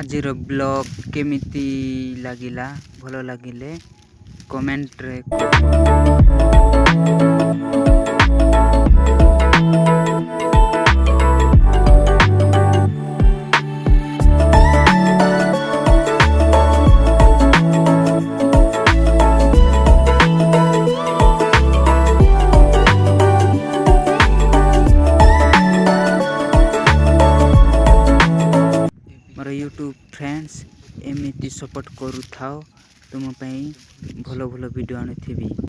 आजिर blog केमिति लागिला भलो लागिले कमेंट रे मोर यूट्यूब फ्रेंड्स एमती सपोर्ट करू थाओ तुम भल भल वीडियो आनी थी।